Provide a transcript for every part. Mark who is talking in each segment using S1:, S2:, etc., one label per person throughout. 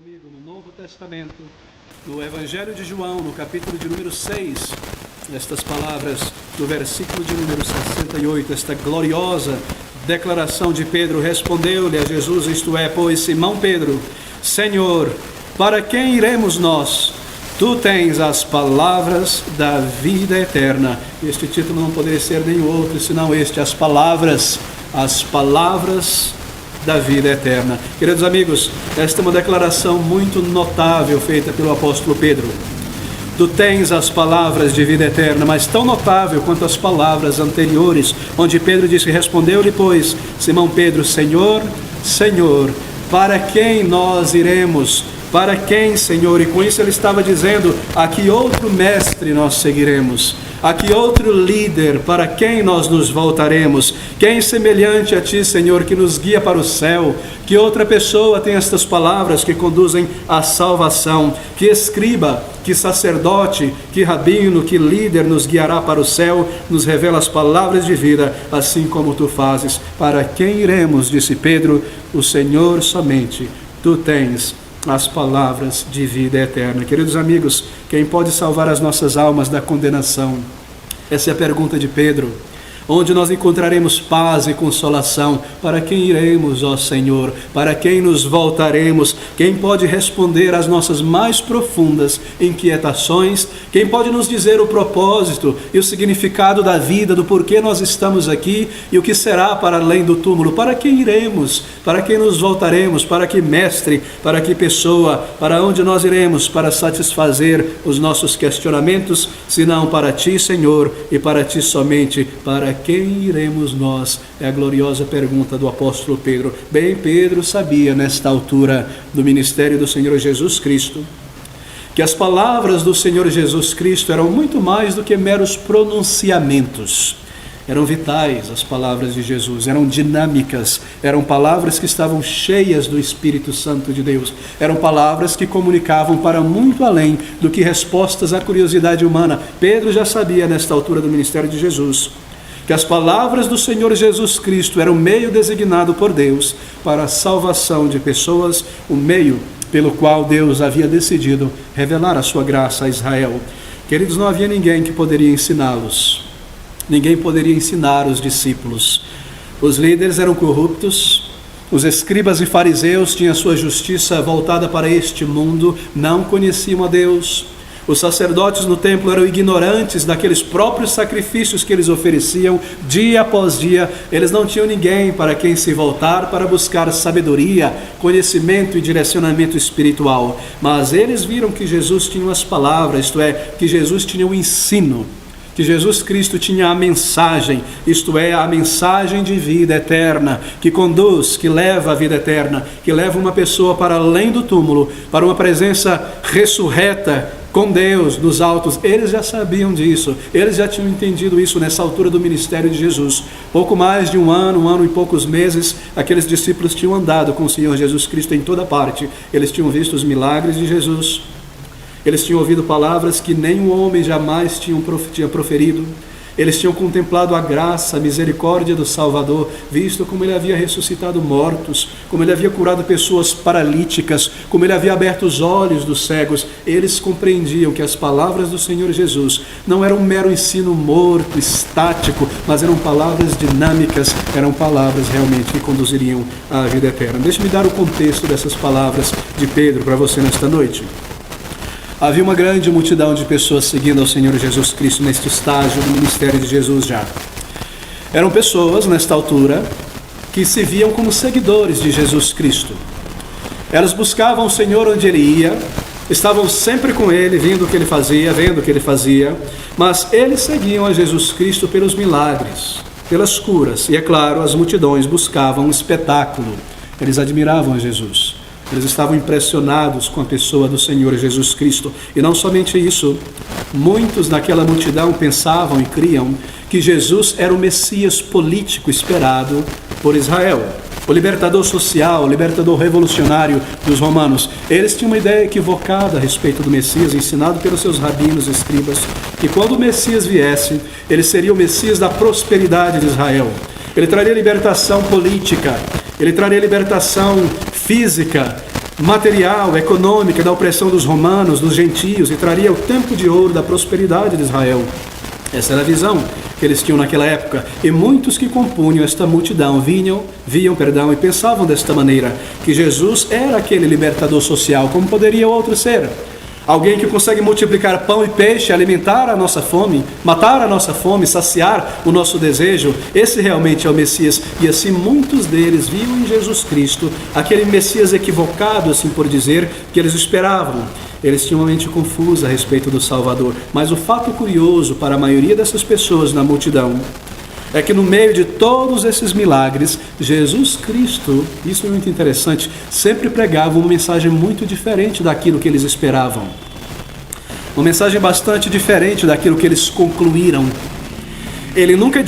S1: comigo no Novo Testamento, no Evangelho de João, no capítulo de número 6, estas palavras do versículo de número 68, esta gloriosa declaração de Pedro. Respondeu-lhe a Jesus, isto é, pois Simão Pedro: Senhor, para quem iremos nós? Tu tens as palavras da vida eterna. Este título não poderia ser nenhum outro, senão este, as palavras da vida eterna. Queridos amigos, esta é uma declaração muito notável feita pelo apóstolo Pedro. Tu tens as palavras de vida eterna, mas tão notável quanto as palavras anteriores, onde Pedro disse: respondeu-lhe, pois, Simão Pedro: Senhor, Senhor, para quem nós iremos? Para quem, Senhor? E com isso ele estava dizendo: a que outro mestre nós seguiremos? A que outro líder? Para quem nós nos voltaremos? Quem semelhante a Ti, Senhor, que nos guia para o céu? Que outra pessoa tem estas palavras que conduzem à salvação? Que escriba, que sacerdote, que rabino, que líder nos guiará para o céu, nos revela as palavras de vida, assim como Tu fazes. Para quem iremos? Disse Pedro. O Senhor somente. Tu tens as palavras de vida eterna. Queridos amigos, quem pode salvar as nossas almas da condenação? Essa é a pergunta de Pedro. Onde nós encontraremos paz e consolação? Para quem iremos, ó Senhor? Para quem nos voltaremos? Quem pode responder às nossas mais profundas inquietações? Quem pode nos dizer o propósito e o significado da vida, do porquê nós estamos aqui e o que será para além do túmulo? Para quem iremos? Para quem nos voltaremos? Para que mestre? Para que pessoa? Para onde nós iremos para satisfazer os nossos questionamentos? Senão para Ti, Senhor, e para Ti somente. Para quem iremos nós? É a gloriosa pergunta do apóstolo Pedro. Bem, Pedro sabia nesta altura do ministério do Senhor Jesus Cristo que as palavras do Senhor Jesus Cristo eram muito mais do que meros pronunciamentos. Eram vitais as palavras de Jesus, eram dinâmicas, eram palavras que estavam cheias do Espírito Santo de Deus, eram palavras que comunicavam para muito além do que respostas à curiosidade humana. Pedro já sabia nesta altura do ministério de Jesus que as palavras do Senhor Jesus Cristo eram o meio designado por Deus para a salvação de pessoas, o meio pelo qual Deus havia decidido revelar a sua graça a Israel. Queridos, não havia ninguém que poderia ensiná-los, ninguém poderia ensinar os discípulos. Os líderes eram corruptos, os escribas e fariseus tinham sua justiça voltada para este mundo, não conheciam a Deus. Os sacerdotes no templo eram ignorantes daqueles próprios sacrifícios que eles ofereciam dia após dia. Eles não tinham ninguém para quem se voltar para buscar sabedoria, conhecimento e direcionamento espiritual. Mas eles viram que Jesus tinha as palavras, isto é, que Jesus tinha o ensino, que Jesus Cristo tinha a mensagem, isto é, a mensagem de vida eterna, que conduz, que leva a vida eterna, que leva uma pessoa para além do túmulo, para uma presença ressurreta com Deus nos altos. Eles já sabiam disso, eles já tinham entendido isso nessa altura do ministério de Jesus. Pouco mais de um ano e poucos meses, aqueles discípulos tinham andado com o Senhor Jesus Cristo em toda parte. Eles tinham visto os milagres de Jesus, eles tinham ouvido palavras que nenhum homem jamais tinha proferido. Eles tinham contemplado a graça, a misericórdia do Salvador, visto como Ele havia ressuscitado mortos, como Ele havia curado pessoas paralíticas, como Ele havia aberto os olhos dos cegos. Eles compreendiam que as palavras do Senhor Jesus não eram um mero ensino morto, estático, mas eram palavras dinâmicas, eram palavras realmente que conduziriam à vida eterna. Deixe-me dar o contexto dessas palavras de Pedro para você nesta noite. Havia uma grande multidão de pessoas seguindo ao Senhor Jesus Cristo neste estágio do ministério de Jesus já. Eram pessoas, nesta altura, que se viam como seguidores de Jesus Cristo. Elas buscavam o Senhor onde Ele ia, estavam sempre com Ele, vendo o que Ele fazia, vendo o que Ele fazia, mas eles seguiam a Jesus Cristo pelos milagres, pelas curas. E, é claro, as multidões buscavam um espetáculo. Eles admiravam a Jesus. Eles estavam impressionados com a pessoa do Senhor Jesus Cristo. E não somente isso, muitos naquela multidão pensavam e criam que Jesus era o Messias político esperado por Israel, o libertador social, o libertador revolucionário dos romanos. Eles tinham uma ideia equivocada a respeito do Messias, ensinado pelos seus rabinos e escribas, que quando o Messias viesse, ele seria o Messias da prosperidade de Israel. Ele traria libertação política, ele traria libertação física, material, econômica, da opressão dos romanos, dos gentios, e traria o tempo de ouro da prosperidade de Israel. Essa era a visão que eles tinham naquela época. E muitos que compunham esta multidão viam e pensavam desta maneira, que Jesus era aquele libertador social. Como poderia o outro ser? Alguém que consegue multiplicar pão e peixe, alimentar a nossa fome, matar a nossa fome, saciar o nosso desejo. Esse realmente é o Messias. E assim muitos deles viam em Jesus Cristo aquele Messias equivocado, assim por dizer, que eles esperavam. Eles tinham uma mente confusa a respeito do Salvador. Mas o fato curioso para a maioria dessas pessoas na multidão é que no meio de todos esses milagres, Jesus Cristo, isso é muito interessante, sempre pregava uma mensagem muito diferente daquilo que eles esperavam. Uma mensagem bastante diferente daquilo que eles concluíram. Ele nunca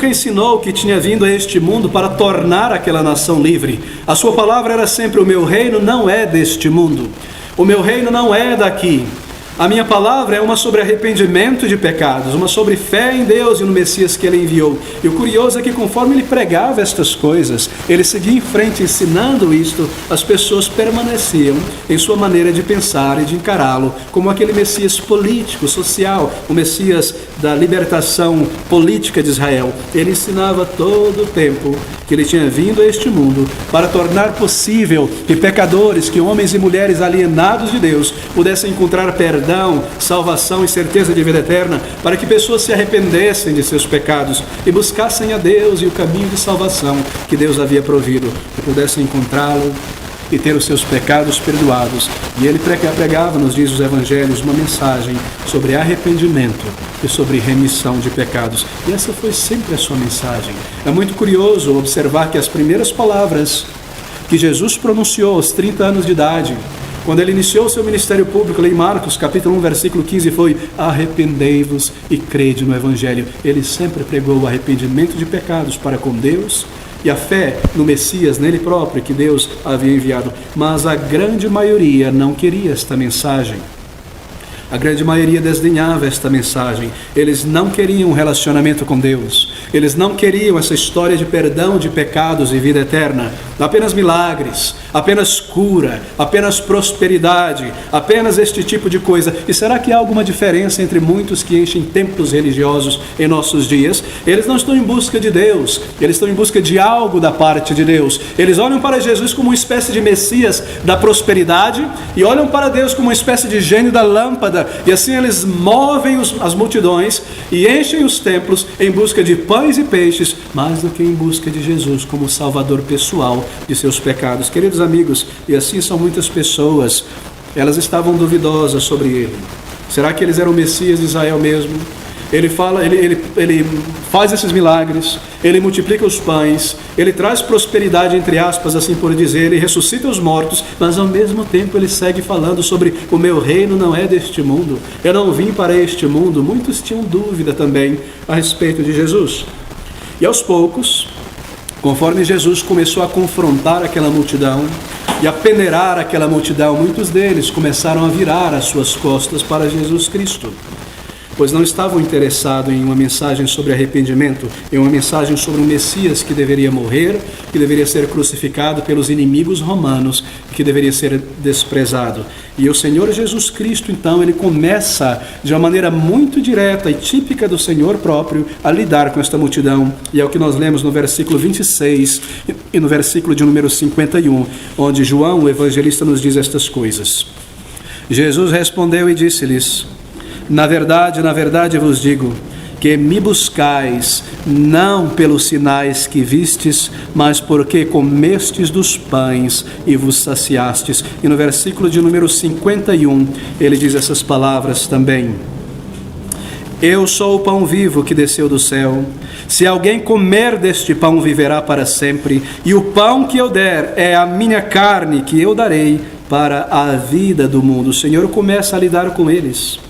S1: ensinou que tinha vindo a este mundo para tornar aquela nação livre. A sua palavra era sempre: o meu reino não é deste mundo. O meu reino não é daqui. A minha palavra é uma sobre arrependimento de pecados, uma sobre fé em Deus e no Messias que Ele enviou. E o curioso é que conforme ele pregava estas coisas, ele seguia em frente ensinando isto, as pessoas permaneciam em sua maneira de pensar e de encará-lo como aquele Messias político, social, o Messias da libertação política de Israel. Ele ensinava todo o tempo que ele tinha vindo a este mundo para tornar possível que pecadores, que homens e mulheres alienados de Deus pudessem encontrar perdão, salvação e certeza de vida eterna, para que pessoas se arrependessem de seus pecados e buscassem a Deus e o caminho de salvação que Deus havia provido, e pudessem encontrá-lo e ter os seus pecados perdoados. E ele pregava, nos diz os evangelhos, uma mensagem sobre arrependimento e sobre remissão de pecados. E essa foi sempre a sua mensagem. É muito curioso observar que as primeiras palavras que Jesus pronunciou aos 30 anos de idade, quando ele iniciou o seu ministério público, lá em Marcos, capítulo 1, versículo 15, foi: arrependei-vos e crede no Evangelho. Ele sempre pregou o arrependimento de pecados para com Deus e a fé no Messias, nele próprio, que Deus havia enviado. Mas a grande maioria não queria esta mensagem. A grande maioria desdenhava esta mensagem. Eles não queriam um relacionamento com Deus. Eles não queriam essa história de perdão de pecados e vida eterna. Apenas milagres, apenas cura, apenas prosperidade, apenas este tipo de coisa. E será que há alguma diferença entre muitos que enchem templos religiosos em nossos dias? Eles não estão em busca de Deus, eles estão em busca de algo da parte de Deus. Eles olham para Jesus como uma espécie de Messias da prosperidade e olham para Deus como uma espécie de gênio da lâmpada. E assim eles movem as multidões e enchem os templos em busca de pães e peixes, mais do que em busca de Jesus como Salvador pessoal de seus pecados. Queridos amigos, e assim são muitas pessoas, elas estavam duvidosas sobre ele. Será que eles eram o Messias de Israel mesmo? Ele faz esses milagres, ele multiplica os pães, ele traz prosperidade, entre aspas, assim por dizer, ele ressuscita os mortos, mas ao mesmo tempo ele segue falando sobre: o meu reino não é deste mundo, eu não vim para este mundo. Muitos tinham dúvida também a respeito de Jesus. E aos poucos, conforme Jesus começou a confrontar aquela multidão e a peneirar aquela multidão, muitos deles começaram a virar as suas costas para Jesus Cristo, pois não estavam interessados em uma mensagem sobre arrependimento, em uma mensagem sobre um Messias que deveria morrer, que deveria ser crucificado pelos inimigos romanos, que deveria ser desprezado. E o Senhor Jesus Cristo, então, ele começa de uma maneira muito direta e típica do Senhor próprio a lidar com esta multidão. E é o que nós lemos no versículo 26 e no versículo de número 51, onde João, o evangelista, nos diz estas coisas. Jesus respondeu e disse-lhes: na verdade vos digo, que me buscais, não pelos sinais que vistes, mas porque comestes dos pães e vos saciastes. E no versículo de número 51, ele diz essas palavras também: eu sou o pão vivo que desceu do céu. Se alguém comer deste pão, viverá para sempre. E o pão que eu der é a minha carne, que eu darei para a vida do mundo. O Senhor começa a lidar com eles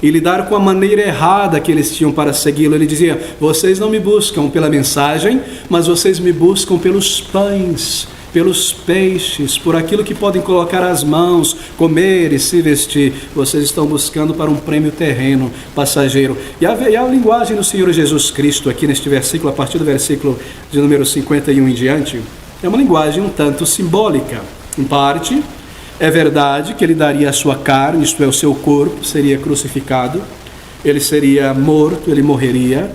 S1: e lidar com a maneira errada que eles tinham para segui-lo. Ele dizia: vocês não me buscam pela mensagem, mas vocês me buscam pelos pães, pelos peixes, por aquilo que podem colocar as mãos, comer e se vestir. Vocês estão buscando para um prêmio terreno, passageiro. E a linguagem do Senhor Jesus Cristo aqui neste versículo, a partir do versículo de número 51 em diante, é uma linguagem um tanto simbólica. Em parte, é verdade que ele daria a sua carne, isto é, o seu corpo, seria crucificado, ele seria morto, ele morreria,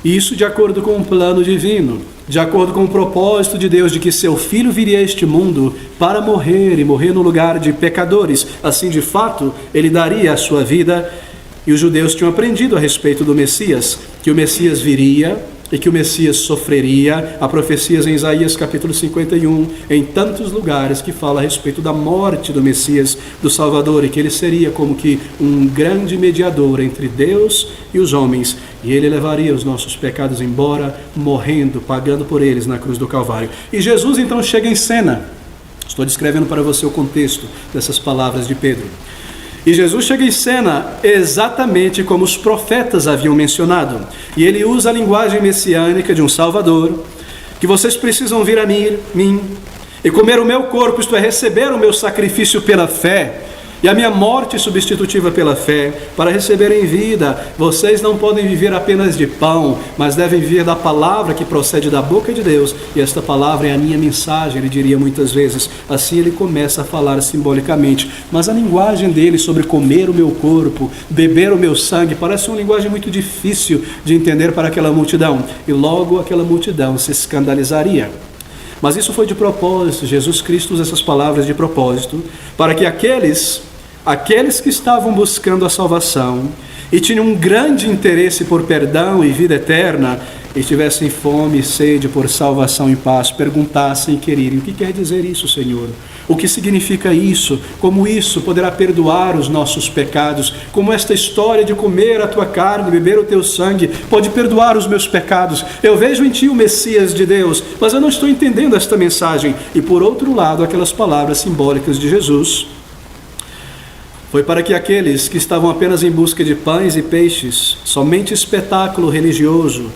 S1: isso de acordo com um plano divino, de acordo com o propósito de Deus de que seu Filho viria a este mundo para morrer e morrer no lugar de pecadores. Assim, de fato, ele daria a sua vida. E os judeus tinham aprendido a respeito do Messias, que o Messias viria e que o Messias sofreria. Há profecias em Isaías capítulo 51, em tantos lugares, que fala a respeito da morte do Messias, do Salvador, e que ele seria como que um grande mediador entre Deus e os homens, e ele levaria os nossos pecados embora, morrendo, pagando por eles na cruz do Calvário. E Jesus então chega em cena. Estou descrevendo para você o contexto dessas palavras de Pedro. E Jesus chega em cena exatamente como os profetas haviam mencionado. E ele usa a linguagem messiânica de um Salvador, que vocês precisam vir a mim e comer o meu corpo, isto é, receber o meu sacrifício pela fé, e a minha morte substitutiva pela fé, para receberem vida. Vocês não podem viver apenas de pão, mas devem viver da palavra que procede da boca de Deus, e esta palavra é a minha mensagem, ele diria muitas vezes. Assim ele começa a falar simbolicamente, mas a linguagem dele sobre comer o meu corpo, beber o meu sangue, parece uma linguagem muito difícil de entender para aquela multidão, e logo aquela multidão se escandalizaria. Mas isso foi de propósito. Jesus Cristo usa essas palavras de propósito, para que aqueles que estavam buscando a salvação e tinham um grande interesse por perdão e vida eterna, e tivessem fome e sede por salvação e paz, perguntassem e quererem: o que quer dizer isso, Senhor? O que significa isso? Como isso poderá perdoar os nossos pecados? Como esta história de comer a tua carne, beber o teu sangue, pode perdoar os meus pecados? Eu vejo em ti o Messias de Deus, mas eu não estou entendendo esta mensagem. E por outro lado, aquelas palavras simbólicas de Jesus foi para que aqueles que estavam apenas em busca de pães e peixes, somente espetáculo religioso,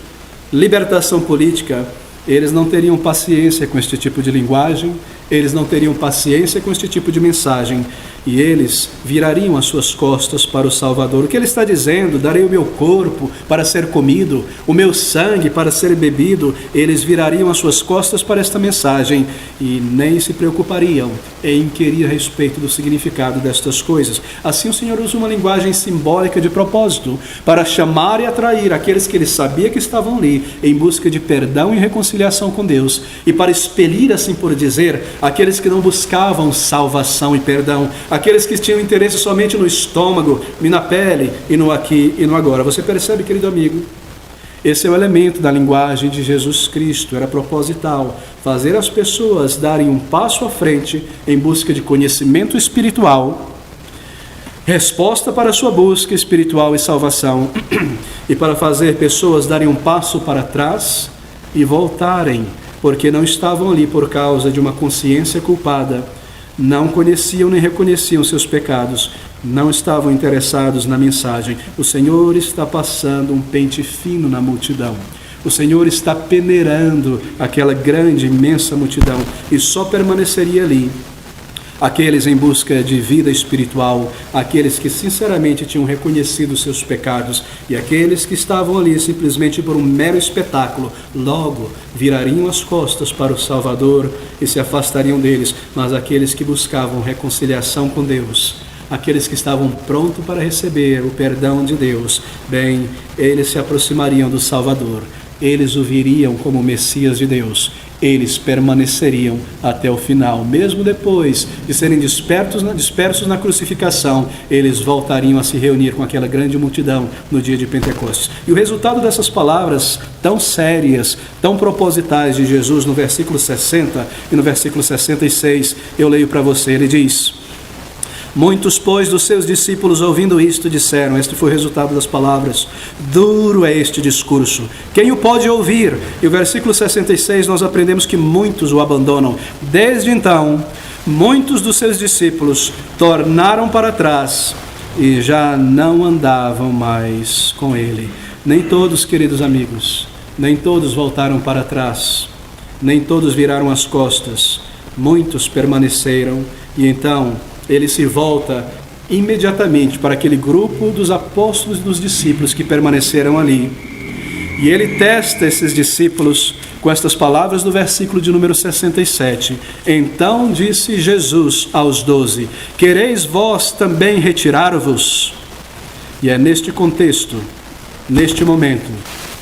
S1: libertação política, eles não teriam paciência com este tipo de linguagem, eles não teriam paciência com este tipo de mensagem, e eles virariam as suas costas para o Salvador. O que ele está dizendo? Darei o meu corpo para ser comido, o meu sangue para ser bebido. Eles virariam as suas costas para esta mensagem e nem se preocupariam em inquirir a respeito do significado destas coisas. Assim o Senhor usa uma linguagem simbólica de propósito para chamar e atrair aqueles que ele sabia que estavam ali em busca de perdão e reconciliação com Deus, e para expelir, assim por dizer, aqueles que não buscavam salvação e perdão, aqueles que tinham interesse somente no estômago, e na pele, e no aqui e no agora. Você percebe, querido amigo? Esse é o elemento da linguagem de Jesus Cristo. Era proposital fazer as pessoas darem um passo à frente em busca de conhecimento espiritual, resposta para a sua busca espiritual e salvação, e para fazer pessoas darem um passo para trás e voltarem, porque não estavam ali por causa de uma consciência culpada, não conheciam nem reconheciam seus pecados, não estavam interessados na mensagem. O Senhor está passando um pente fino na multidão. O Senhor está peneirando aquela grande, imensa multidão, e só permaneceria ali aqueles em busca de vida espiritual, aqueles que sinceramente tinham reconhecido seus pecados, e aqueles que estavam ali simplesmente por um mero espetáculo, logo virariam as costas para o Salvador e se afastariam deles. Mas aqueles que buscavam reconciliação com Deus, aqueles que estavam prontos para receber o perdão de Deus, bem, eles se aproximariam do Salvador, eles o viriam como Messias de Deus, eles permaneceriam até o final. Mesmo depois de serem dispersos na crucificação, eles voltariam a se reunir com aquela grande multidão no dia de Pentecostes. E o resultado dessas palavras tão sérias, tão propositais de Jesus no versículo 60 e no versículo 66, eu leio para você. Ele diz: muitos, pois, dos seus discípulos, ouvindo isto, disseram, este foi o resultado das palavras: duro é este discurso, quem o pode ouvir? E o versículo 66 nós aprendemos que muitos o abandonam. Desde então, muitos dos seus discípulos tornaram para trás e já não andavam mais com ele. Nem todos, queridos amigos, nem todos voltaram para trás, nem todos viraram as costas. Muitos permaneceram, e então ele se volta imediatamente para aquele grupo dos apóstolos e dos discípulos que permaneceram ali. E ele testa esses discípulos com estas palavras do versículo de número 67. Então disse Jesus aos 12: quereis vós também retirar-vos? E é neste contexto, neste momento,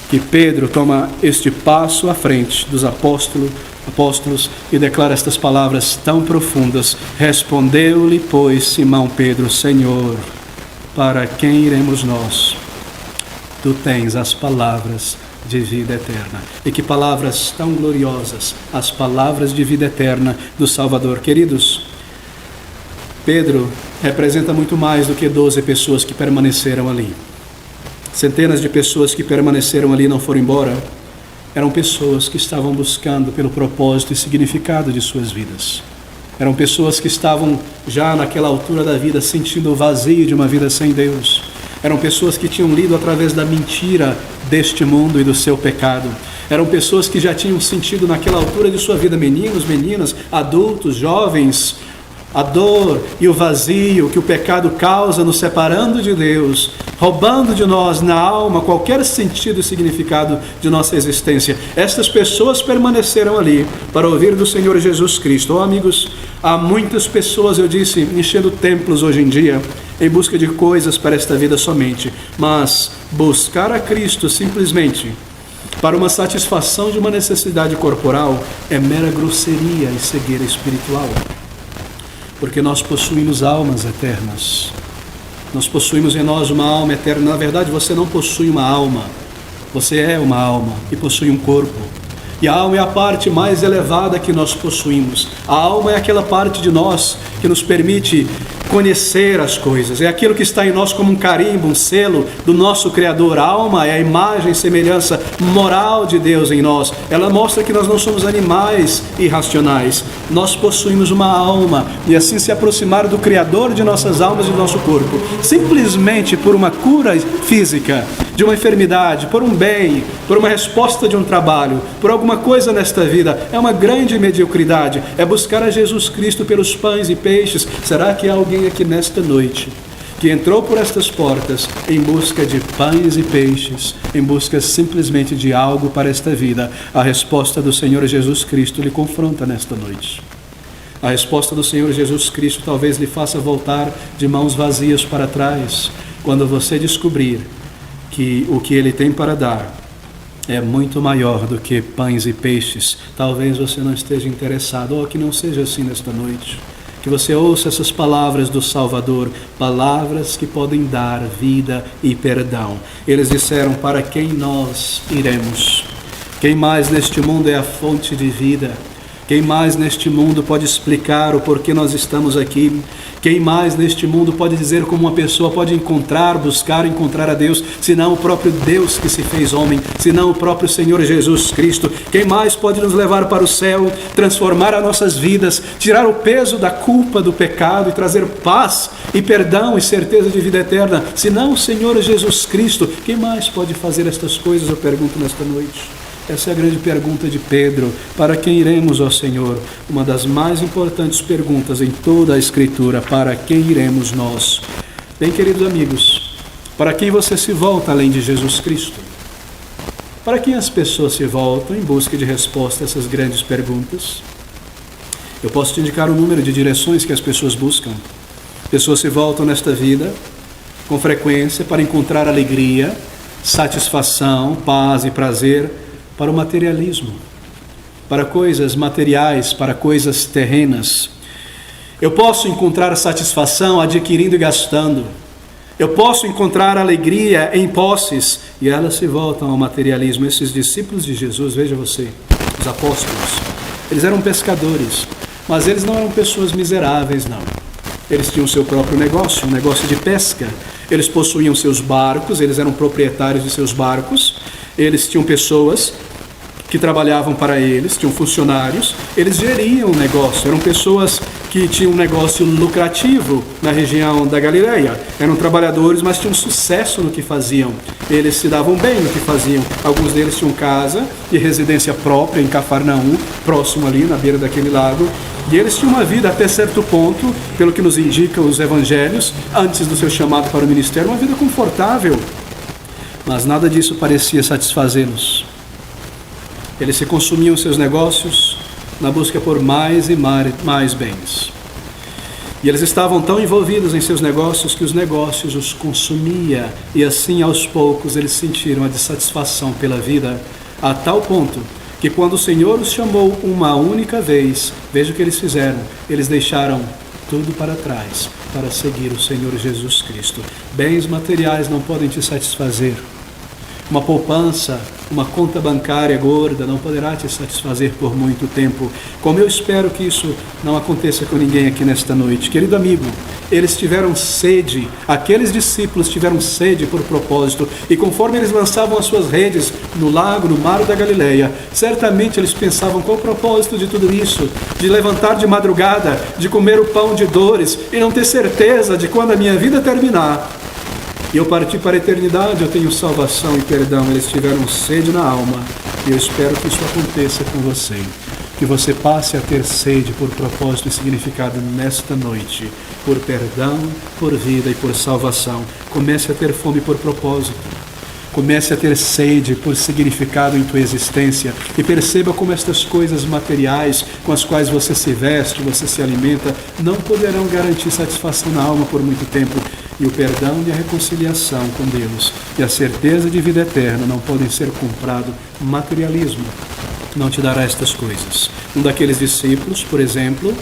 S1: que Pedro toma este passo à frente dos apóstolos e declara estas palavras tão profundas. Respondeu-lhe, pois, Simão Pedro: Senhor, para quem iremos nós? Tu tens as palavras de vida eterna. E que palavras tão gloriosas, as palavras de vida eterna do Salvador. Queridos, Pedro representa muito mais do que 12 pessoas que permaneceram ali. Centenas de pessoas que permaneceram ali e não foram embora. Eram pessoas que estavam buscando pelo propósito e significado de suas vidas. Eram pessoas que estavam já naquela altura da vida sentindo o vazio de uma vida sem Deus. Eram pessoas que tinham lido através da mentira deste mundo e do seu pecado. Eram pessoas que já tinham sentido naquela altura de sua vida, meninos, meninas, adultos, jovens, a dor e o vazio que o pecado causa nos separando de Deus, roubando de nós na alma qualquer sentido e significado de nossa existência. Estas pessoas permaneceram ali para ouvir do Senhor Jesus Cristo. Oh, amigos, há muitas pessoas, eu disse, enchendo templos hoje em dia, em busca de coisas para esta vida somente, mas buscar a Cristo simplesmente para uma satisfação de uma necessidade corporal é mera grosseria e cegueira espiritual. Porque nós possuímos almas eternas. Nós possuímos em nós uma alma eterna. Na verdade, você não possui uma alma. Você é uma alma e possui um corpo. E a alma é a parte mais elevada que nós possuímos. A alma é aquela parte de nós que nos permite conhecer as coisas. É aquilo que está em nós como um carimbo, um selo do nosso Criador. A alma é a imagem e semelhança moral de Deus em nós. Ela mostra que nós não somos animais irracionais. Nós possuímos uma alma e assim se aproximar do Criador de nossas almas e do nosso corpo, simplesmente por uma cura física, de uma enfermidade, por um bem, por uma resposta de um trabalho, por alguma coisa nesta vida, é uma grande mediocridade. É buscar a Jesus Cristo pelos pães e peixes. Será que há alguém aqui nesta noite que entrou por estas portas em busca de pães e peixes, em busca simplesmente de algo para esta vida? A resposta do Senhor Jesus Cristo lhe confronta nesta noite. A resposta do Senhor Jesus Cristo talvez lhe faça voltar de mãos vazias para trás, quando você descobrir que o que Ele tem para dar é muito maior do que pães e peixes. Talvez você não esteja interessado, ou que não seja assim nesta noite. Que você ouça essas palavras do Salvador, palavras que podem dar vida e perdão. Eles disseram: para quem nós iremos? Quem mais neste mundo é a fonte de vida? Quem mais neste mundo pode explicar o porquê nós estamos aqui? Quem mais neste mundo pode dizer como uma pessoa pode buscar encontrar a Deus, senão o próprio Deus que se fez homem, senão o próprio Senhor Jesus Cristo? Quem mais pode nos levar para o céu, transformar as nossas vidas, tirar o peso da culpa do pecado e trazer paz e perdão e certeza de vida eterna, senão o Senhor Jesus Cristo? Quem mais pode fazer estas coisas, eu pergunto nesta noite? Essa é a grande pergunta de Pedro. Para quem iremos, ó Senhor? Uma das mais importantes perguntas em toda a Escritura. Para quem iremos nós? Bem, queridos amigos, para quem você se volta além de Jesus Cristo? Para quem as pessoas se voltam em busca de resposta a essas grandes perguntas? Eu posso te indicar o número de direções que as pessoas buscam. Pessoas se voltam nesta vida com frequência para encontrar alegria, satisfação, paz e prazer, para o materialismo, para coisas materiais, para coisas terrenas. Eu posso encontrar satisfação adquirindo e gastando. Eu posso encontrar alegria em posses, e elas se voltam ao materialismo. Esses discípulos de Jesus, veja você, os apóstolos, eles eram pescadores, mas eles não eram pessoas miseráveis, não. Eles tinham seu próprio negócio, um negócio de pesca. Eles possuíam seus barcos, eles eram proprietários de seus barcos. Eles tinham pessoas que trabalhavam para eles, tinham funcionários, eles geriam o negócio, eram pessoas que tinham um negócio lucrativo na região da Galileia, eram trabalhadores, mas tinham sucesso no que faziam, eles se davam bem no que faziam. Alguns deles tinham casa e residência própria em Cafarnaum, próximo ali na beira daquele lago, e eles tinham uma vida até certo ponto, pelo que nos indicam os evangelhos, antes do seu chamado para o ministério, uma vida confortável. Mas nada disso parecia satisfazê-los. Eles se consumiam em seus negócios na busca por mais e mais bens. E eles estavam tão envolvidos em seus negócios que os negócios os consumia. E assim, aos poucos, eles sentiram a dissatisfação pela vida, a tal ponto que quando o Senhor os chamou uma única vez, veja o que eles fizeram. Eles deixaram tudo para trás para seguir o Senhor Jesus Cristo. Bens materiais não podem te satisfazer. Uma poupança, uma conta bancária gorda não poderá te satisfazer por muito tempo. Como eu espero que isso não aconteça com ninguém aqui nesta noite. Querido amigo, eles tiveram sede, aqueles discípulos tiveram sede por propósito, e conforme eles lançavam as suas redes no lago, no mar da Galileia, certamente eles pensavam: qual o propósito de tudo isso? De levantar de madrugada, de comer o pão de dores e não ter certeza de quando a minha vida terminar e eu parti para a eternidade, eu tenho salvação e perdão. Eles tiveram sede na alma, e eu espero que isso aconteça com você. Que você passe a ter sede por propósito e significado nesta noite, por perdão, por vida e por salvação. Comece a ter fome por propósito. Comece a ter sede por significado em tua existência, e perceba como estas coisas materiais com as quais você se veste, você se alimenta, não poderão garantir satisfação na alma por muito tempo. E o perdão e a reconciliação com Deus e a certeza de vida eterna não podem ser comprado. Materialismo não te dará estas coisas. Um daqueles discípulos, por exemplo,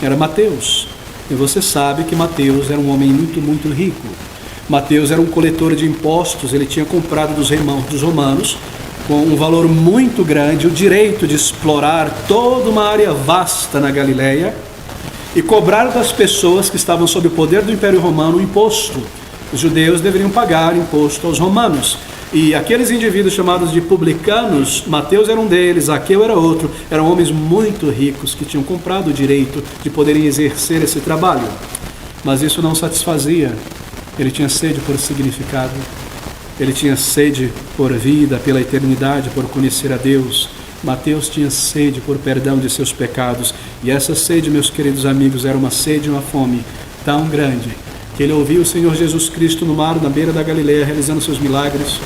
S1: era Mateus. E você sabe que Mateus era um homem muito rico. Mateus era um coletor de impostos. Ele tinha comprado dos romanos, com um valor muito grande, o direito de explorar toda uma área vasta na Galileia e cobrar das pessoas que estavam sob o poder do Império Romano o imposto. Os judeus deveriam pagar imposto aos romanos. E aqueles indivíduos chamados de publicanos, Mateus era um deles, Zaqueu era outro, eram homens muito ricos que tinham comprado o direito de poderem exercer esse trabalho. Mas isso não satisfazia. Ele tinha sede por significado, ele tinha sede por vida, pela eternidade, por conhecer a Deus. Mateus tinha sede por perdão de seus pecados, e essa sede, meus queridos amigos, era uma sede e uma fome tão grande, que ele ouviu o Senhor Jesus Cristo no mar, na beira da Galileia, realizando seus milagres.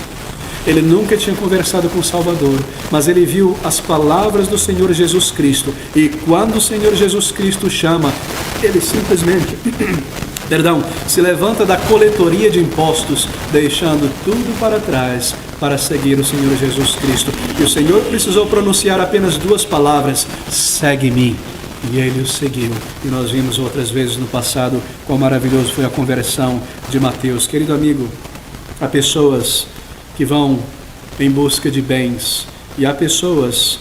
S1: Ele nunca tinha conversado com o Salvador, mas ele viu as palavras do Senhor Jesus Cristo, e quando o Senhor Jesus Cristo chama, ele simplesmente se levanta da coletoria de impostos, deixando tudo para trás para seguir o Senhor Jesus Cristo. E o Senhor precisou pronunciar apenas duas palavras: segue-me. E ele o seguiu. E nós vimos outras vezes no passado quão maravilhoso foi a conversão de Mateus. Querido amigo, há pessoas que vão em busca de bens, e há pessoas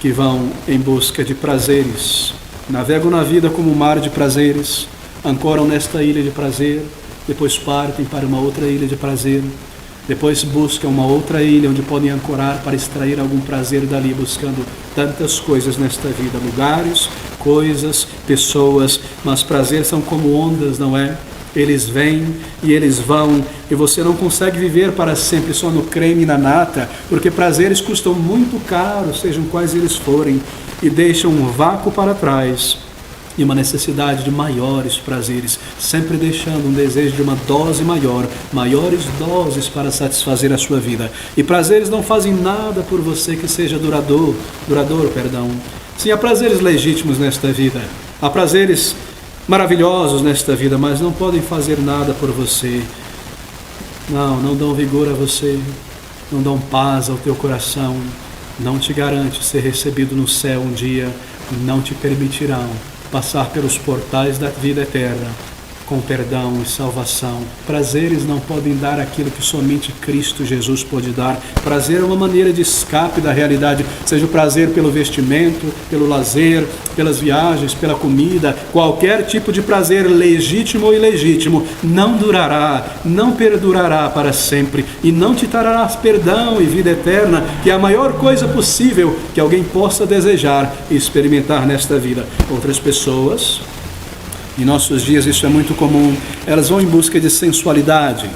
S1: que vão em busca de prazeres. Navegam na vida como um mar de prazeres, ancoram nesta ilha de prazer, depois partem para uma outra ilha de prazer, depois buscam uma outra ilha onde podem ancorar para extrair algum prazer dali, buscando tantas coisas nesta vida, lugares, coisas, pessoas, mas prazeres são como ondas, não é? Eles vêm e eles vão, e você não consegue viver para sempre só no creme e na nata, porque prazeres custam muito caro, sejam quais eles forem, e deixam um vácuo para trás e uma necessidade de maiores prazeres, sempre deixando um desejo de uma dose maior, maiores doses para satisfazer a sua vida. E prazeres não fazem nada por você que seja duradouro. Sim, há prazeres legítimos nesta vida, há prazeres maravilhosos nesta vida, mas não podem fazer nada por você. Não dão vigor a você, não dão paz ao teu coração, não te garante ser recebido no céu um dia, não te permitirão passar pelos portais da vida eterna com perdão e salvação. Prazeres não podem dar aquilo que somente Cristo Jesus pode dar. Prazer é uma maneira de escape da realidade, seja o prazer pelo vestimento, pelo lazer, pelas viagens, pela comida, qualquer tipo de prazer, legítimo ou ilegítimo, não durará, não perdurará para sempre, e não te trará perdão e vida eterna, que é a maior coisa possível que alguém possa desejar e experimentar nesta vida. Outras pessoas, em nossos dias isso é muito comum, elas vão em busca de sensualidade,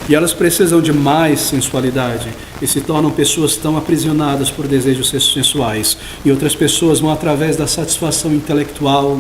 S1: e elas precisam de mais sensualidade, e se tornam pessoas tão aprisionadas por desejos sensuais. E outras pessoas vão através da satisfação intelectual,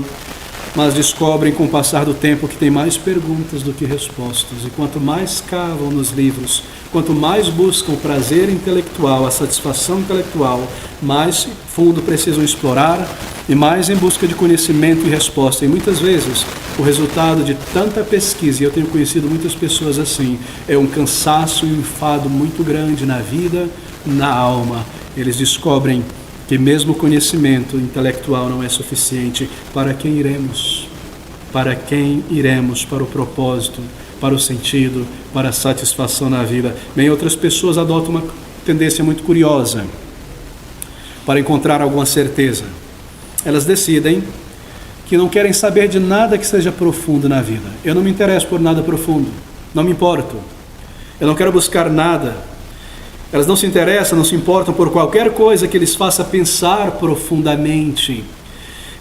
S1: mas descobrem com o passar do tempo que tem mais perguntas do que respostas. E quanto mais cavam nos livros, quanto mais buscam o prazer intelectual, a satisfação intelectual, mais fundo precisam explorar e mais em busca de conhecimento e resposta. E muitas vezes o resultado de tanta pesquisa, e eu tenho conhecido muitas pessoas assim, é um cansaço e um enfado muito grande na vida, na alma. Eles descobrem que mesmo o conhecimento intelectual não é suficiente. Para quem iremos? Para quem iremos? Para o propósito, para o sentido, para a satisfação na vida. Bem, outras pessoas adotam uma tendência muito curiosa para encontrar alguma certeza. Elas decidem que não querem saber de nada que seja profundo na vida. Eu não me interesso por nada profundo, não me importo. Eu não quero buscar nada. Elas não se interessam, não se importam por qualquer coisa que lhes faça pensar profundamente.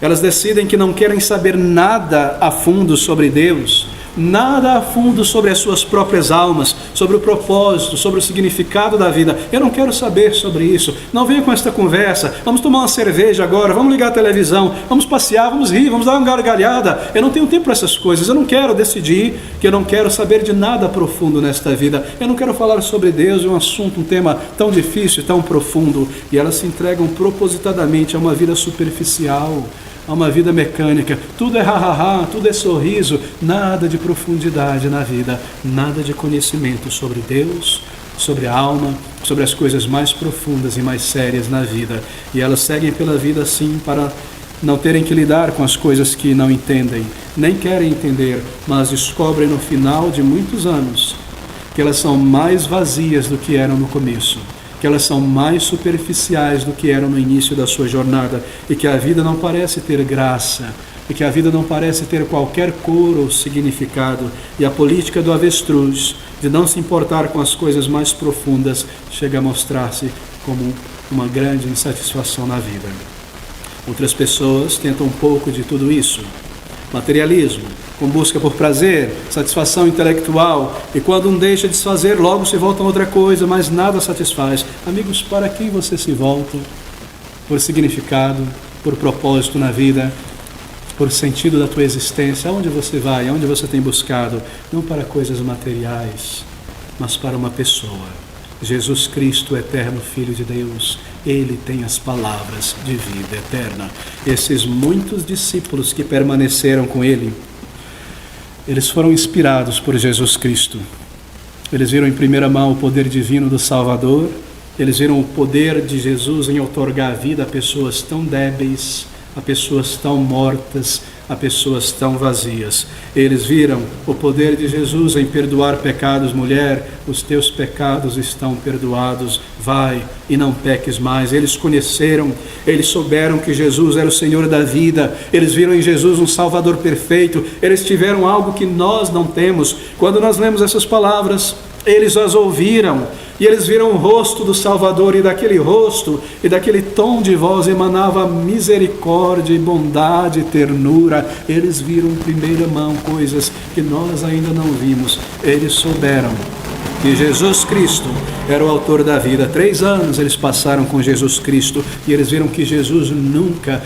S1: Elas decidem que não querem saber nada a fundo sobre Deus, nada a fundo sobre as suas próprias almas, sobre o propósito, sobre o significado da vida. Eu não quero saber sobre isso. Não venha com esta conversa. Vamos tomar uma cerveja agora, vamos ligar a televisão, vamos passear, vamos rir, vamos dar uma gargalhada. Eu não tenho tempo para essas coisas. Eu não quero decidir que eu não quero saber de nada profundo nesta vida. Eu não quero falar sobre Deus, um assunto, um tema tão difícil, tão profundo. E elas se entregam propositadamente a uma vida superficial, a uma vida mecânica. Tudo é ha-ha-ha, tudo é sorriso, nada de profundidade na vida, nada de conhecimento sobre Deus, sobre a alma, sobre as coisas mais profundas e mais sérias na vida. E elas seguem pela vida assim para não terem que lidar com as coisas que não entendem, nem querem entender, mas descobrem no final de muitos anos que elas são mais vazias do que eram no começo, que elas são mais superficiais do que eram no início da sua jornada, e que a vida não parece ter graça, e que a vida não parece ter qualquer cor ou significado, e a política do avestruz, de não se importar com as coisas mais profundas, chega a mostrar-se como uma grande insatisfação na vida. Outras pessoas tentam um pouco de tudo isso: materialismo, com busca por prazer, satisfação intelectual, e quando um deixa de se fazer, logo se volta a outra coisa, mas nada satisfaz. Amigos, para quem você se volta? Por significado, por propósito na vida, por sentido da tua existência? Aonde você vai? Aonde você tem buscado? Não para coisas materiais, mas para uma pessoa. Jesus Cristo, eterno Filho de Deus, Ele tem as palavras de vida eterna. Esses muitos discípulos que permaneceram com Ele, eles foram inspirados por Jesus Cristo. Eles viram em primeira mão o poder divino do Salvador, eles viram o poder de Jesus em outorgar vida a pessoas tão débeis, a pessoas tão mortas, a pessoas tão vazias. Eles viram o poder de Jesus em perdoar pecados. Mulher, os teus pecados estão perdoados, vai e não peques mais. Eles conheceram, eles souberam que Jesus era o Senhor da vida, eles viram em Jesus um Salvador perfeito, eles tiveram algo que nós não temos. Quando nós lemos essas palavras, eles as ouviram, e eles viram o rosto do Salvador, e daquele rosto e daquele tom de voz emanava misericórdia e bondade e ternura. Eles viram em primeira mão coisas que nós ainda não vimos. Eles souberam que Jesus Cristo era o autor da vida. 3 anos eles passaram com Jesus Cristo, e eles viram que Jesus nunca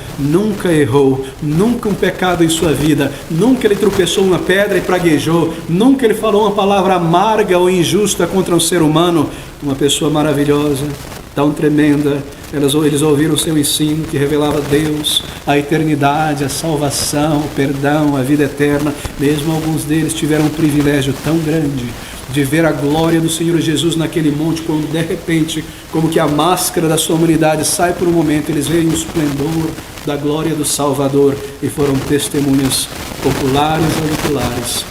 S1: errou, nunca um pecado em sua vida, nunca ele tropeçou uma pedra e praguejou, nunca ele falou uma palavra amarga ou injusta contra um ser humano. Uma pessoa maravilhosa, tão tremenda. Eles ouviram o seu ensino que revelava Deus, a eternidade, a salvação, o perdão, a vida eterna. Mesmo alguns deles tiveram um privilégio tão grande de ver a glória do Senhor Jesus naquele monte, quando de repente, como que a máscara da sua humanidade sai por um momento, eles veem o esplendor da glória do Salvador, e foram testemunhas oculares e auriculares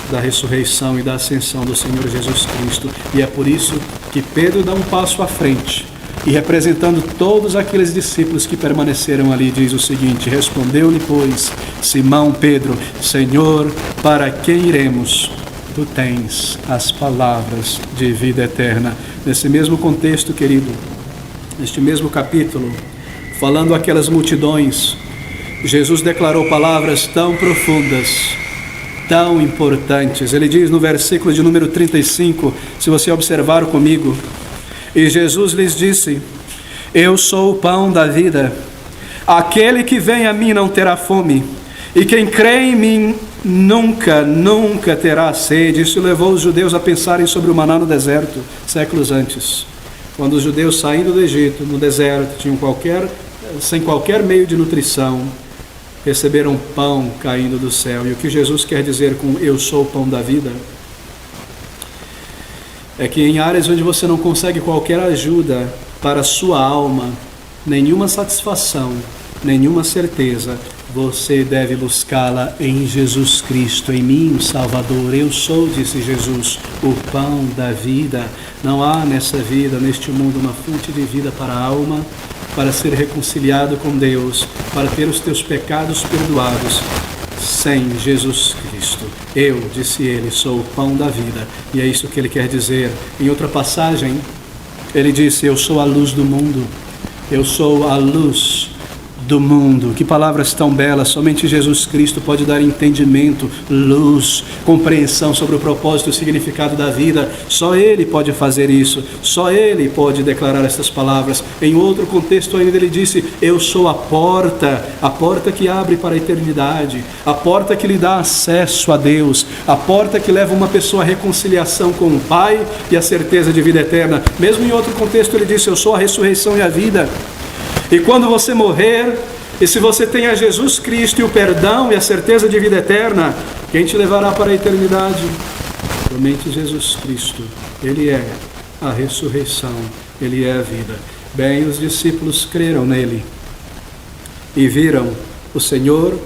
S1: da ressurreição e da ascensão do Senhor Jesus Cristo. E é por isso que Pedro dá um passo à frente, e representando todos aqueles discípulos que permaneceram ali, diz o seguinte: respondeu-lhe, pois, Simão Pedro: Senhor, para quem iremos? Tu tens as palavras de vida eterna. Nesse mesmo contexto, querido, neste mesmo capítulo, falando àquelas multidões, Jesus declarou palavras tão profundas, tão importantes. Ele diz no versículo de número 35, se você observar comigo: e Jesus lhes disse: eu sou o pão da vida, aquele que vem a mim não terá fome, E quem crê em mim nunca terá sede. Isso levou os judeus a pensarem sobre o maná no deserto, séculos antes. Quando os judeus saindo do Egito, no deserto, sem qualquer meio de nutrição, receberam pão caindo do céu. E o que Jesus quer dizer com eu sou o pão da vida? É que em áreas onde você não consegue qualquer ajuda para a sua alma, nenhuma satisfação, nenhuma certeza, você deve buscá-la em Jesus Cristo, em mim, o Salvador. Eu sou, disse Jesus, o pão da vida. Não há nessa vida, neste mundo, uma fonte de vida para a alma, para ser reconciliado com Deus, para ter os teus pecados perdoados, sem Jesus Cristo. Eu, disse ele, sou o pão da vida. E é isso que ele quer dizer. Em outra passagem, ele disse, eu sou a luz do mundo. Eu sou a luz do mundo. Que palavras tão belas. Somente Jesus Cristo pode dar entendimento, luz, compreensão sobre o propósito e o significado da vida. Só Ele pode fazer isso. Só Ele pode declarar estas palavras. Em outro contexto ainda ele disse, eu sou a porta que abre para a eternidade, a porta que lhe dá acesso a Deus, a porta que leva uma pessoa à reconciliação com o Pai e a certeza de vida eterna. Mesmo em outro contexto ele disse, eu sou a ressurreição e a vida. E quando você morrer, e se você tem a Jesus Cristo e o perdão e a certeza de vida eterna, quem te levará para a eternidade? Somente Jesus Cristo. Ele é a ressurreição, Ele é a vida. Bem, os discípulos creram nele e viram o Senhor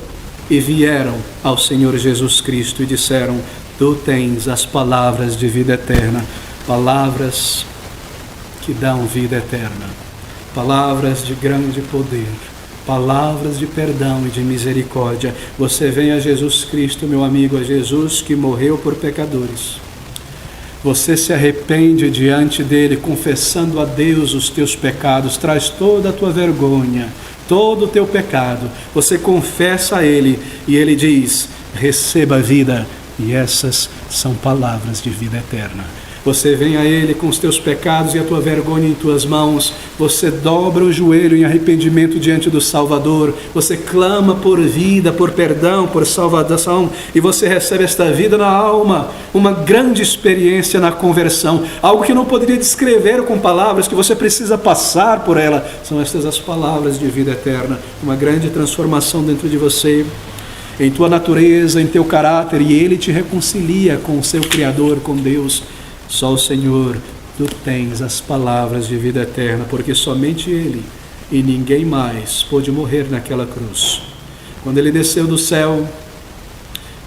S1: e vieram ao Senhor Jesus Cristo e disseram, tu tens as palavras de vida eterna, palavras que dão vida eterna. Palavras de grande poder, palavras de perdão e de misericórdia. Você vem a Jesus Cristo, meu amigo, a Jesus que morreu por pecadores. Você se arrepende diante dele, confessando a Deus os teus pecados, traz toda a tua vergonha, todo o teu pecado. Você confessa a ele e ele diz, receba a vida. E essas são palavras de vida eterna. Você vem a Ele com os teus pecados e a tua vergonha em tuas mãos. Você dobra o joelho em arrependimento diante do Salvador. Você clama por vida, por perdão, por salvação. E você recebe esta vida na alma. Uma grande experiência na conversão. Algo que não poderia descrever com palavras, que você precisa passar por ela. São estas as palavras de vida eterna. Uma grande transformação dentro de você, em tua natureza, em teu caráter. E Ele te reconcilia com o seu Criador, com Deus. Só o Senhor, tu tens as palavras de vida eterna, porque somente Ele e ninguém mais pôde morrer naquela cruz. Quando Ele desceu do céu,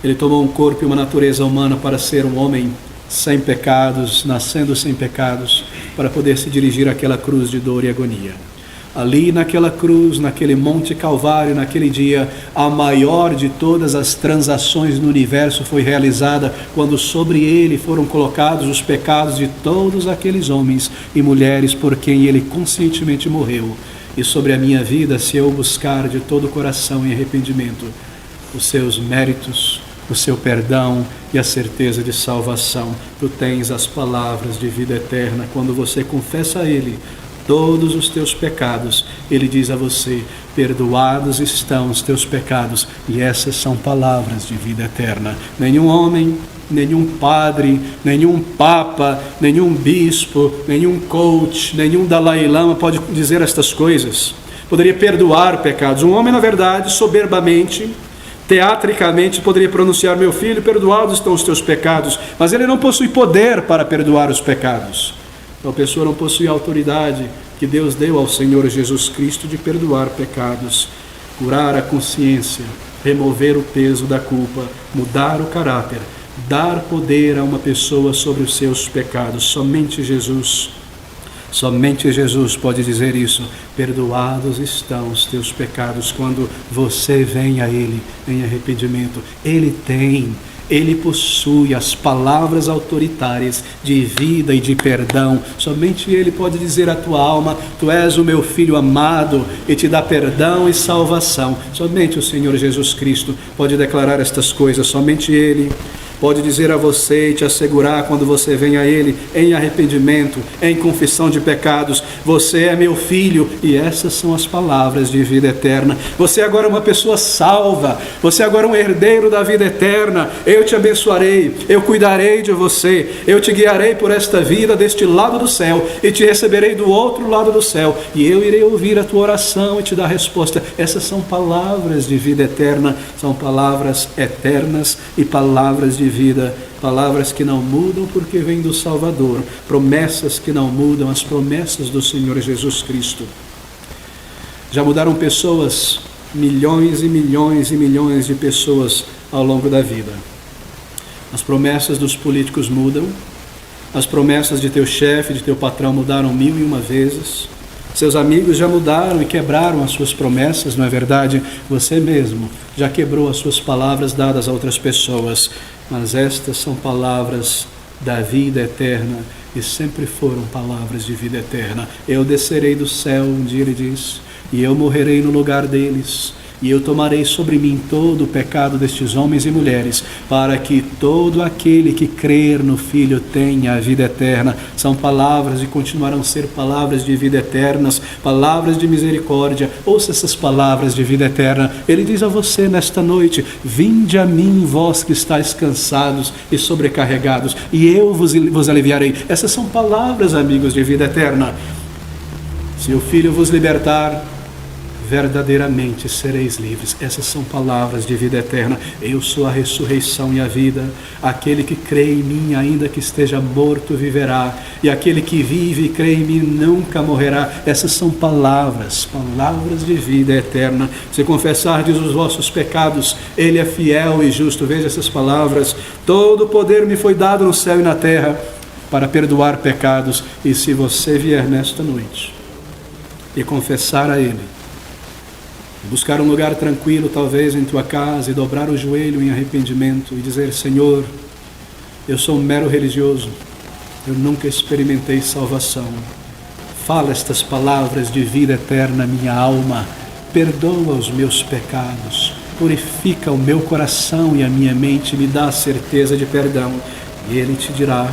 S1: Ele tomou um corpo e uma natureza humana para ser um homem sem pecados, nascendo sem pecados, para poder se dirigir àquela cruz de dor e agonia. Ali naquela cruz, naquele Monte Calvário, naquele dia, a maior de todas as transações no universo foi realizada quando sobre ele foram colocados os pecados de todos aqueles homens e mulheres por quem ele conscientemente morreu. E sobre a minha vida, se eu buscar de todo o coração em arrependimento os seus méritos, o seu perdão e a certeza de salvação, tu tens as palavras de vida eterna. Quando você confessa a Ele todos os teus pecados, Ele diz a você, perdoados estão os teus pecados, e essas são palavras de vida eterna. Nenhum homem, nenhum padre, nenhum papa, nenhum bispo, nenhum coach, nenhum Dalai Lama pode dizer estas coisas. Poderia perdoar pecados. Um homem, na verdade, soberbamente, teatricamente, poderia pronunciar, meu filho, perdoados estão os teus pecados, mas ele não possui poder para perdoar os pecados. Então a pessoa não possui a autoridade que Deus deu ao Senhor Jesus Cristo de perdoar pecados, curar a consciência, remover o peso da culpa, mudar o caráter, dar poder a uma pessoa sobre os seus pecados. Somente Jesus pode dizer isso. Perdoados estão os teus pecados quando você vem a Ele em arrependimento. Ele possui as palavras autoritárias de vida e de perdão. Somente Ele pode dizer à tua alma, tu és o meu filho amado, e te dá perdão e salvação. Somente o Senhor Jesus Cristo pode declarar estas coisas. Somente Ele. pode dizer a você e te assegurar quando você vem a Ele em arrependimento, em confissão de pecados: você é meu filho, e essas são as palavras de vida eterna. Você agora é uma pessoa salva, você agora é um herdeiro da vida eterna. Eu te abençoarei, eu cuidarei de você, eu te guiarei por esta vida deste lado do céu e te receberei do outro lado do céu, e eu irei ouvir a tua oração e te dar resposta. Essas são palavras de vida eterna, são palavras eternas e palavras de vida, palavras que não mudam porque vêm do Salvador, promessas que não mudam, as promessas do Senhor Jesus Cristo. Já mudaram pessoas, milhões e milhões e milhões de pessoas ao longo da vida. As promessas dos políticos mudam, as promessas de teu chefe, de teu patrão mudaram 1001 vezes. Seus amigos já mudaram e quebraram as suas promessas, não é verdade? Você mesmo já quebrou as suas palavras dadas a outras pessoas. Mas estas são palavras da vida eterna e sempre foram palavras de vida eterna. Eu descerei do céu, um dia ele diz, e eu morrerei no lugar deles. E eu tomarei sobre mim todo o pecado destes homens e mulheres, para que todo aquele que crer no Filho tenha a vida eterna. São palavras e continuarão a ser palavras de vida eternas, palavras de misericórdia. Ouça essas palavras de vida eterna. Ele diz a você nesta noite: vinde a mim, vós que estáis cansados e sobrecarregados, e eu vos aliviarei. Essas são palavras, amigos, de vida eterna. Se o Filho vos libertar, verdadeiramente sereis livres. Essas são palavras de vida eterna. Eu sou a ressurreição e a vida. Aquele que crê em mim, ainda que esteja morto, viverá. E aquele que vive e crê em mim nunca morrerá. Essas são palavras, palavras de vida eterna. Se confessardes os vossos pecados, Ele é fiel e justo. Veja essas palavras: todo o poder me foi dado no céu e na terra para perdoar pecados. E se você vier nesta noite e confessar a Ele, buscar um lugar tranquilo, talvez em tua casa, e dobrar o joelho em arrependimento e dizer: Senhor, eu sou um mero religioso, eu nunca experimentei salvação. Fala estas palavras de vida eterna à minha alma, perdoa os meus pecados, purifica o meu coração e a minha mente, me dá a certeza de perdão. E Ele te dirá,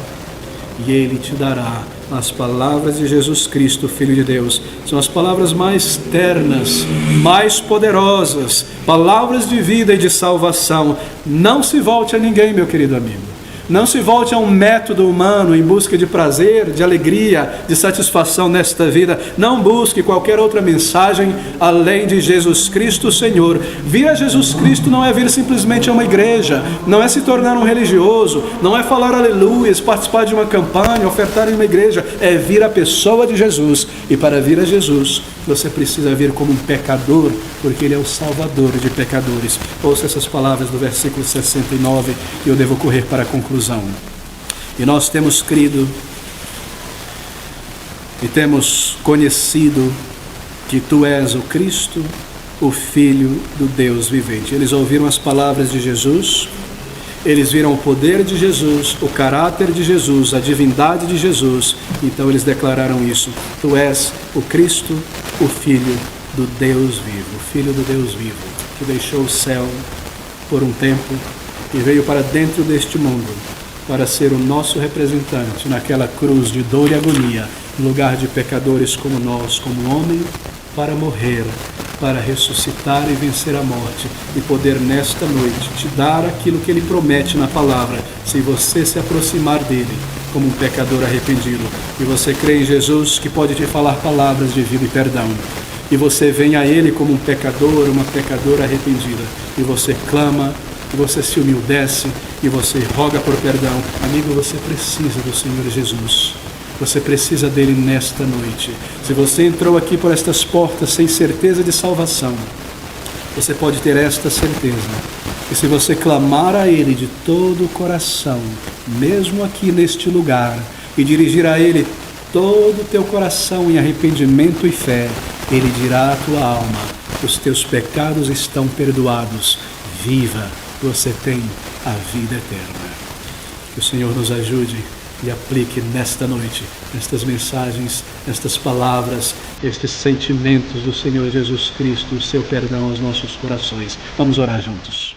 S1: e Ele te dará. As palavras de Jesus Cristo, Filho de Deus, são as palavras mais ternas, mais poderosas, palavras de vida e de salvação. Não se volte a ninguém, meu querido amigo. Não se volte a um método humano em busca de prazer, de alegria, de satisfação nesta vida. Não busque qualquer outra mensagem além de Jesus Cristo, Senhor. Vir a Jesus Cristo não é vir simplesmente a uma igreja, não é se tornar um religioso, não é falar aleluias, participar de uma campanha, ofertar em uma igreja. É vir a pessoa de Jesus. E para vir a Jesus, você precisa vir como um pecador, porque Ele é o Salvador de pecadores. Ouça essas palavras do versículo 69 e eu devo correr para a conclusão. E nós temos crido e temos conhecido que Tu és o Cristo, o Filho do Deus vivente. Eles ouviram as palavras de Jesus, eles viram o poder de Jesus, o caráter de Jesus, a divindade de Jesus. Então eles declararam isso: Tu és o Cristo, o Filho do Deus vivo, o Filho do Deus vivo, que deixou o céu por um tempo e veio para dentro deste mundo para ser o nosso representante naquela cruz de dor e agonia, no lugar de pecadores como nós, como homem, para morrer, para ressuscitar e vencer a morte, e poder nesta noite te dar aquilo que Ele promete na palavra, se você se aproximar dEle como um pecador arrependido, e você crê em Jesus, que pode te falar palavras de vida e perdão, e você vem a Ele como um pecador, uma pecadora arrependida, e você clama, e você se humildece, e você roga por perdão. Amigo, você precisa do Senhor Jesus. Você precisa dele nesta noite. Se você entrou aqui por estas portas sem certeza de salvação, você pode ter esta certeza. E se você clamar a Ele de todo o coração, mesmo aqui neste lugar, e dirigir a Ele todo o teu coração em arrependimento e fé, Ele dirá à tua alma: os teus pecados estão perdoados. Viva! Você tem a vida eterna. Que o Senhor nos ajude e aplique nesta noite estas mensagens, estas palavras, estes sentimentos do Senhor Jesus Cristo, o seu perdão aos nossos corações. Vamos orar juntos.